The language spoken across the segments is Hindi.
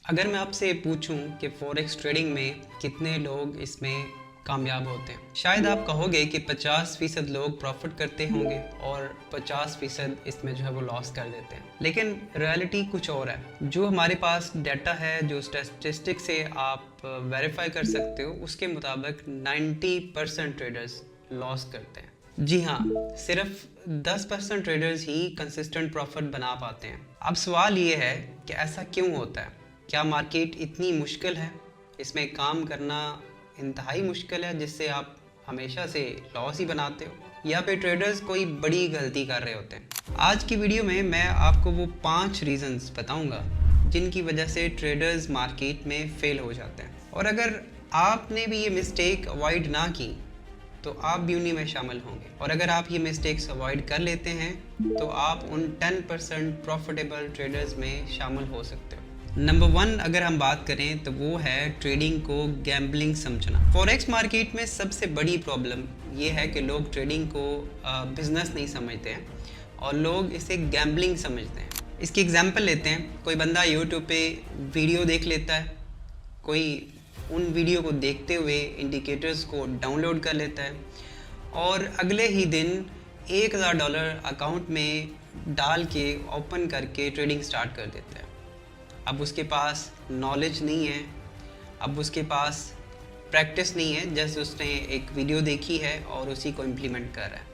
अगर मैं आपसे पूछूं कि फॉरेक्स ट्रेडिंग में कितने लोग इसमें कामयाब होते हैं, शायद आप कहोगे कि 50% लोग प्रॉफिट करते होंगे और 50% इसमें जो है वो लॉस कर देते हैं। लेकिन रियलिटी कुछ और है। जो हमारे पास डाटा है, जो स्टैटिस्टिक्स से आप वेरीफाई कर सकते हो, उसके मुताबिक 90% ट्रेडर्स लॉस करते हैं। जी हाँ, सिर्फ 10% ट्रेडर्स ही कंसिस्टेंट प्रॉफिट बना पाते हैं। अब सवाल ये है कि ऐसा क्यों होता है? क्या मार्केट इतनी मुश्किल है, इसमें काम करना इंतहाई मुश्किल है जिससे आप हमेशा से लॉस ही बनाते हो, या फिर ट्रेडर्स कोई बड़ी गलती कर रहे होते हैं? आज की वीडियो में मैं आपको वो 5 रीजंस बताऊंगा जिनकी वजह से ट्रेडर्स मार्केट में फेल हो जाते हैं। और अगर आपने भी ये मिस्टेक अवॉइड ना की तो आप भी उन्हीं में शामिल होंगे। और अगर आप ये मिस्टेक्स अवॉइड कर लेते हैं तो आप उन 10% प्रॉफिटेबल ट्रेडर्स में शामिल हो सकते हो। नंबर 1 अगर हम बात करें तो वो है ट्रेडिंग को गैम्बलिंग समझना। फॉरेक्स मार्केट में सबसे बड़ी प्रॉब्लम ये है कि लोग ट्रेडिंग को बिजनेस नहीं समझते हैं और लोग इसे गैम्बलिंग समझते हैं। इसकी एग्जांपल लेते हैं। कोई बंदा यूट्यूब पे वीडियो देख लेता है, कोई उन वीडियो को देखते हुए इंडिकेटर्स को डाउनलोड कर लेता है और अगले ही दिन $1000 अकाउंट में डाल के ओपन करके ट्रेडिंग स्टार्ट कर देता है। अब उसके पास नॉलेज नहीं है, अब उसके पास प्रैक्टिस नहीं है, जैसे उसने एक वीडियो देखी है और उसी को इम्प्लीमेंट कर रहा है।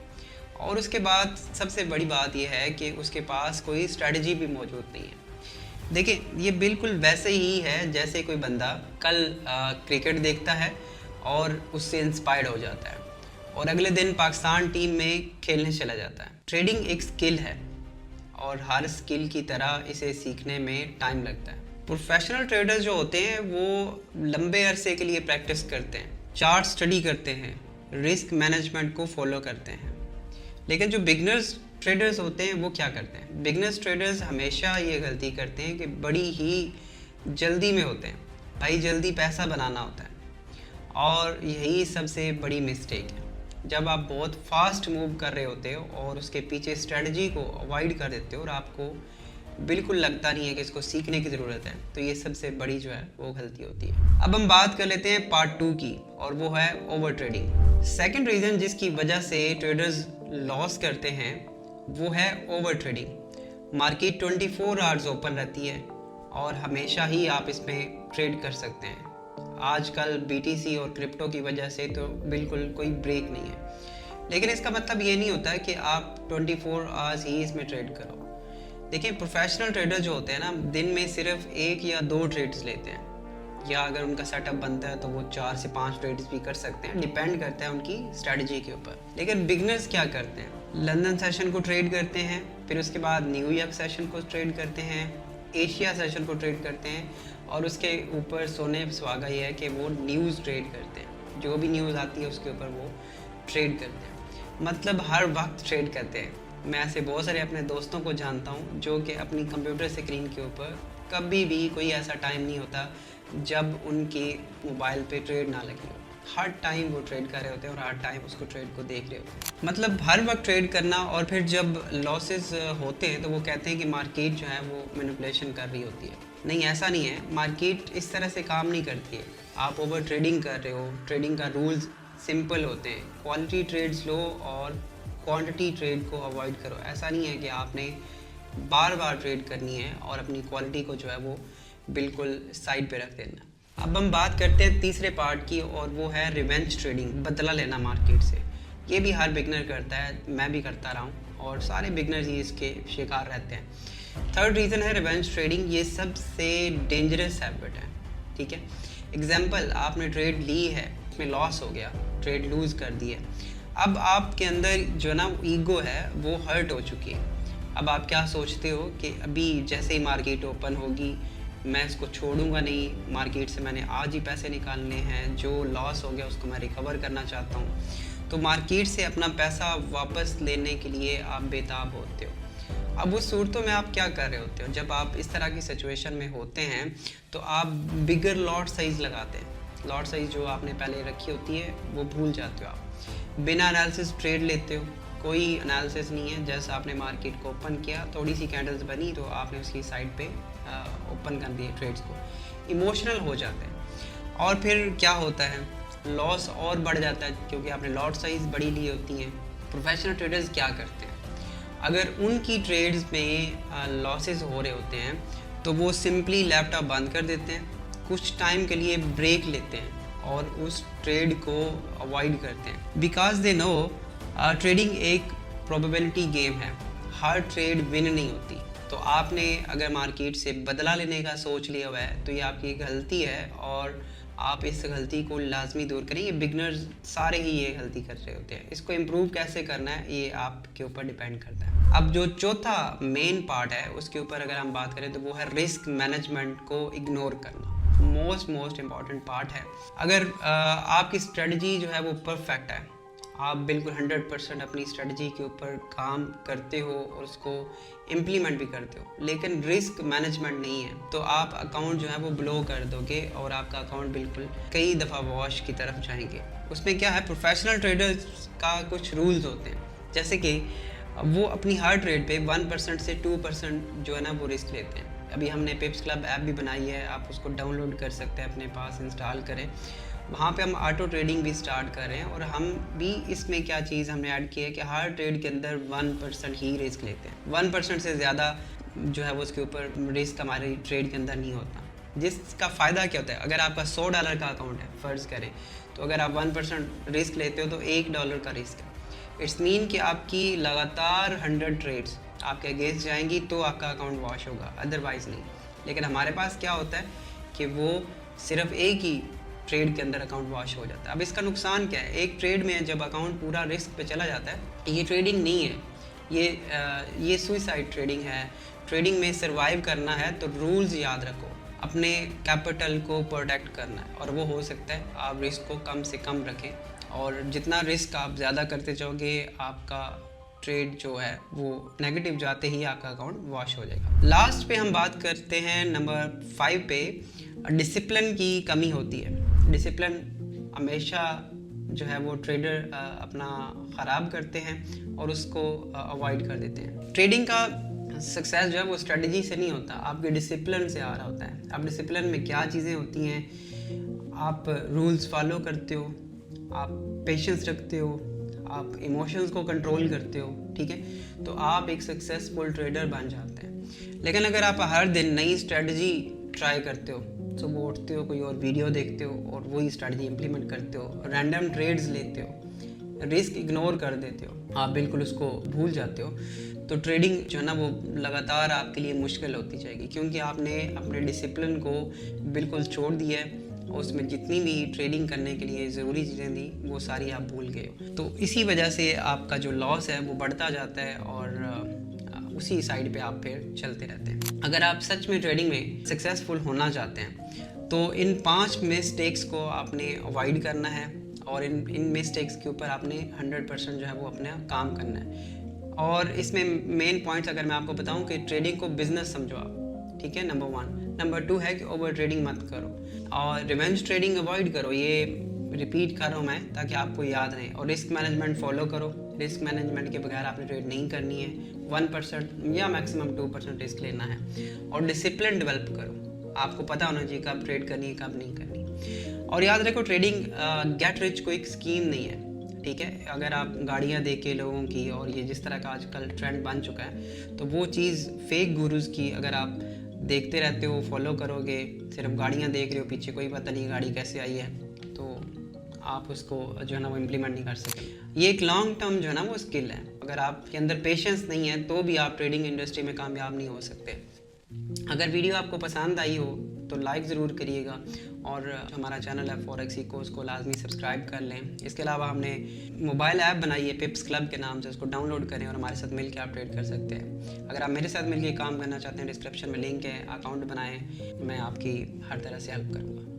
और उसके बाद सबसे बड़ी बात यह है कि उसके पास कोई स्ट्रेटजी भी मौजूद नहीं है। देखिए, ये बिल्कुल वैसे ही है जैसे कोई बंदा कल क्रिकेट देखता है और उससे इंस्पायर्ड हो जाता है और अगले दिन पाकिस्तान टीम में खेलने चला जाता है। ट्रेडिंग एक स्किल है और हर स्किल की तरह इसे सीखने में टाइम लगता है। प्रोफेशनल ट्रेडर्स जो होते हैं वो लंबे अरसे के लिए प्रैक्टिस करते हैं, चार्ट स्टडी करते हैं, रिस्क मैनेजमेंट को फॉलो करते हैं। लेकिन जो बिगनर्स ट्रेडर्स होते हैं वो क्या करते हैं? बिगनर्स ट्रेडर्स हमेशा ये गलती करते हैं कि बड़ी ही जल्दी में होते हैं। भाई, जल्दी पैसा बनाना होता है और यही सबसे बड़ी मिस्टेक है। जब आप बहुत फास्ट मूव कर रहे होते हो और उसके पीछे स्ट्रेटजी को अवॉइड कर देते हो और आपको बिल्कुल लगता नहीं है कि इसको सीखने की ज़रूरत है, तो ये सबसे बड़ी जो है वो गलती होती है। अब हम बात कर लेते हैं पार्ट 2 की, और वो है ओवर ट्रेडिंग। सेकेंड रीज़न जिसकी वजह से ट्रेडर्स लॉस करते हैं वो है over trading. Market 24 hours open रहती है और हमेशा ही आप इसमें ट्रेड कर सकते हैं। आजकल BTC और क्रिप्टो की वजह से तो बिल्कुल कोई ब्रेक नहीं है। लेकिन इसका मतलब ये नहीं होता कि आप 24 आवर्स ही इसमें ट्रेड करो। देखिए, प्रोफेशनल ट्रेडर जो होते हैं ना, दिन में सिर्फ 1 या 2 ट्रेड्स लेते हैं, या अगर उनका सेटअप बनता है तो वो 4 से 5 ट्रेड्स भी कर सकते हैं, डिपेंड करता है उनकी स्ट्रेटजी के ऊपर। लेकिन बिगनर्स क्या करते हैं? लंदन सेशन को ट्रेड करते हैं, फिर उसके बाद न्यूयॉर्क सेशन को ट्रेड करते हैं, एशिया सेशन को ट्रेड करते हैं, और उसके ऊपर सोने सुहागा ये है कि वो न्यूज़ ट्रेड करते हैं। जो भी न्यूज़ आती है उसके ऊपर वो ट्रेड करते हैं, मतलब हर वक्त ट्रेड करते हैं। मैं ऐसे बहुत सारे अपने दोस्तों को जानता हूँ जो कि अपनी कंप्यूटर स्क्रीन के ऊपर कभी भी कोई ऐसा टाइम नहीं होता जब उनके मोबाइल पे ट्रेड ना लगी हो। हर टाइम वो ट्रेड कर रहे होते हैं और हर टाइम उसको ट्रेड को देख रहे होते हैं। मतलब हर वक्त ट्रेड करना, और फिर जब लॉसेस होते हैं तो वो कहते हैं कि मार्केट जो है वो मैनिपुलेशन कर रही होती है। नहीं, ऐसा नहीं है। मार्केट इस तरह से काम नहीं करती है। आप ओवर ट्रेडिंग कर रहे हो। ट्रेडिंग का रूल्स सिंपल होते हैं। क्वालिटी ट्रेड्स लो और क्वांटिटी ट्रेड को अवॉइड करो। ऐसा नहीं है कि आपने बार बार ट्रेड करनी है और अपनी क्वालिटी को जो है वो बिल्कुल साइड पे रख देना। अब हम बात करते हैं तीसरे पार्ट की, और वो है रिवेंज ट्रेडिंग, बदला लेना मार्केट से। ये भी हर बिगनर करता है, मैं भी करता रहा हूँ और सारे बिगनर्स ही इसके शिकार रहते हैं। थर्ड रीज़न है रिवेंज ट्रेडिंग। ये सबसे डेंजरस हैबिट है, ठीक है। एग्जाम्पल, आपने ट्रेड ली है, उसमें लॉस हो गया, ट्रेड लूज़ कर दी है। अब आपके अंदर जो ना ईगो है वो हर्ट हो चुकी है। अब आप क्या सोचते हो कि अभी जैसे ही मार्केट ओपन होगी मैं इसको छोड़ूंगा नहीं, मार्केट से मैंने आज ही पैसे निकालने हैं, जो लॉस हो गया उसको मैं रिकवर करना चाहता हूँ। तो मार्केट से अपना पैसा वापस लेने के लिए आप बेताब होते हो। अब उस सूरतों में आप क्या कर रहे होते हो? जब आप इस तरह की सिचुएशन में होते हैं तो आप बिगर लॉट साइज़ लगाते हैं। लॉट साइज़ जो आपने पहले रखी होती है वो भूल जाते हो। आप बिना एनालिसिस ट्रेड लेते हो, कोई एनालिसिस नहीं है। जैसे आपने मार्केट को ओपन किया, थोड़ी सी कैंडल्स बनी तो आपने उसकी साइड पे ओपन कर दिए ट्रेड्स को। इमोशनल हो जाते हैं और फिर क्या होता है, लॉस और बढ़ जाता है क्योंकि आपने लॉट साइज़ बड़ी ली होती हैं। प्रोफेशनल ट्रेडर्स क्या करते हैं, अगर उनकी ट्रेड्स में लॉसेस हो रहे होते हैं तो वो सिंपली लैपटॉप बंद कर देते हैं, कुछ टाइम के लिए ब्रेक लेते हैं और उस ट्रेड को अवॉइड करते हैं, बिकॉज दे नो ट्रेडिंग एक प्रोबेबिलिटी गेम है, हर ट्रेड विन नहीं होती। तो आपने अगर मार्केट से बदला लेने का सोच लिया हुआ है तो ये आपकी गलती है और आप इस गलती को लाजमी दूर करें। ये बिगनर्स सारे ही ये गलती कर रहे होते हैं, इसको इम्प्रूव कैसे करना है ये आपके ऊपर डिपेंड करता है। अब जो चौथा मेन पार्ट है उसके ऊपर अगर हम बात करें तो वो है रिस्क मैनेजमेंट को इग्नोर करना। मोस्ट इम्पॉर्टेंट पार्ट है। अगर आपकी स्ट्रेटजी जो है वो परफेक्ट है, आप बिल्कुल 100% अपनी स्ट्रेटजी के ऊपर काम करते हो और उसको इम्प्लीमेंट भी करते हो, लेकिन रिस्क मैनेजमेंट नहीं है तो आप अकाउंट जो है वो ब्लो कर दोगे और आपका अकाउंट बिल्कुल कई दफ़ा वॉश की तरफ जाएंगे। उसमें क्या है, प्रोफेशनल ट्रेडर्स का कुछ रूल्स होते हैं, जैसे कि वो अपनी हर ट्रेड पे 1% से 2% जो है ना वो रिस्क लेते हैं। अभी हमने पिप्स क्लब ऐप भी बनाई है, आप उसको डाउनलोड कर सकते हैं, अपने पास इंस्टॉल करें। वहाँ पे हम ऑटो ट्रेडिंग भी स्टार्ट कर रहे हैं और हम भी इसमें क्या चीज़ हमने ऐड की है कि हर ट्रेड के अंदर 1% ही रिस्क लेते हैं। 1% से ज़्यादा जो है वो उसके ऊपर रिस्क हमारे ट्रेड के अंदर नहीं होता। जिसका फ़ायदा क्या होता है, अगर आपका $100 का अकाउंट है फ़र्ज़ करें, तो अगर आप 1% रिस्क लेते हो तो $1 का रिस्क है। इट्स मीन कि आपकी लगातार 100 ट्रेड्स आपके अगेंस्ट जाएंगी तो आपका अकाउंट वॉश होगा, अदरवाइज़ नहीं। लेकिन हमारे पास क्या होता है कि वो सिर्फ एक ही ट्रेड के अंदर अकाउंट वॉश हो जाता है। अब इसका नुकसान क्या है, एक ट्रेड में जब अकाउंट पूरा रिस्क पे चला जाता है, ये ट्रेडिंग नहीं है, ये सुइसाइड ट्रेडिंग है। ट्रेडिंग में सर्वाइव करना है तो रूल्स याद रखो, अपने कैपिटल को प्रोटेक्ट करना है और वो हो सकता है आप रिस्क को कम से कम रखें, और जितना रिस्क आप ज़्यादा करते जाओगे आपका ट्रेड जो है वो नेगेटिव जाते ही आपका अकाउंट वॉश हो जाएगा। लास्ट पे हम बात करते हैं नंबर 5 पे, डिसिप्लिन की कमी होती है। डिसिप्लिन हमेशा जो है वो ट्रेडर अपना ख़राब करते हैं और उसको अवॉइड कर देते हैं। ट्रेडिंग का सक्सेस जो है वो स्ट्रेटजी से नहीं होता, आपके डिसिप्लिन से आ रहा होता है। अब डिसिप्लिन में क्या चीज़ें होती हैं, आप रूल्स फॉलो करते हो, आप पेशेंस रखते हो, आप इमोशंस को कंट्रोल करते हो, ठीक है, तो आप एक सक्सेसफुल ट्रेडर बन जाते हैं। लेकिन अगर आप हर दिन नई स्ट्रेटजी ट्राई करते हो, सुबह उठते हो, कोई और वीडियो देखते हो और वही स्ट्रेटजी इंप्लीमेंट करते हो, रैंडम ट्रेड्स लेते हो, रिस्क इग्नोर कर देते हो, आप बिल्कुल उसको भूल जाते हो, तो ट्रेडिंग जो है ना वो लगातार आपके लिए मुश्किल होती जाएगी, क्योंकि आपने अपने डिसिप्लिन को बिल्कुल छोड़ दिया है और उसमें जितनी भी ट्रेडिंग करने के लिए ज़रूरी चीज़ें थी वो सारी आप भूल गए हो। तो इसी वजह से आपका जो लॉस है वो बढ़ता जाता है और उसी साइड पे आप फिर चलते रहते हैं। अगर आप सच में ट्रेडिंग में सक्सेसफुल होना चाहते हैं तो इन 5 मिस्टेक्स को आपने अवॉइड करना है और इन मिस्टेक्स के ऊपर आपने 100% जो है वो अपना काम करना है। और इसमें मेन पॉइंट्स अगर मैं आपको बताऊं कि ट्रेडिंग को बिजनेस समझो आप, ठीक है, नंबर 1। नंबर 2 है कि ओवर ट्रेडिंग मत करो और रिवेंज ट्रेडिंग अवॉइड करो, ये रिपीट कर रहा हूँ मैं ताकि आपको याद रहे। और रिस्क मैनेजमेंट फॉलो करो, रिस्क मैनेजमेंट के बगैर आपने ट्रेड नहीं करनी है। 1% या मैक्सिमम 2% रिस्क लेना है और डिसिप्लिन डेवलप करो, आपको पता होना चाहिए कब ट्रेड करनी है कब नहीं करनी। और याद रखो ट्रेडिंग गेट रिच कोई स्कीम नहीं है, ठीक है। अगर आप गाड़ियाँ देखे लोगों की और ये जिस तरह का आजकल ट्रेंड बन चुका है, तो वो चीज़ फेक गुरुज की अगर आप देखते रहते हो, फॉलो करोगे, सिर्फ गाड़ियाँ देख रहे हो, पीछे कोई पता नहीं गाड़ी कैसे आई है, तो आप उसको जो है ना वो इम्प्लीमेंट नहीं कर सकते। ये एक लॉन्ग टर्म जो है ना वो स्किल है, अगर आपके अंदर पेशेंस नहीं है तो भी आप ट्रेडिंग इंडस्ट्री में कामयाब नहीं हो सकते। अगर वीडियो आपको पसंद आई हो तो लाइक ज़रूर करिएगा और हमारा चैनल है फॉरेक्स इको, उसको लाजमी सब्सक्राइब कर लें। इसके अलावा हमने मोबाइल ऐप बनाई है पिप्स क्लब के नाम से, उसको डाउनलोड करें और हमारे साथ मिलकर आप ट्रेड कर सकते हैं। अगर आप मेरे साथ मिलकर काम करना चाहते हैं, डिस्क्रिप्शन में लिंक है, अकाउंट बनाएं, मैं आपकी हर तरह से हेल्प करूँगा।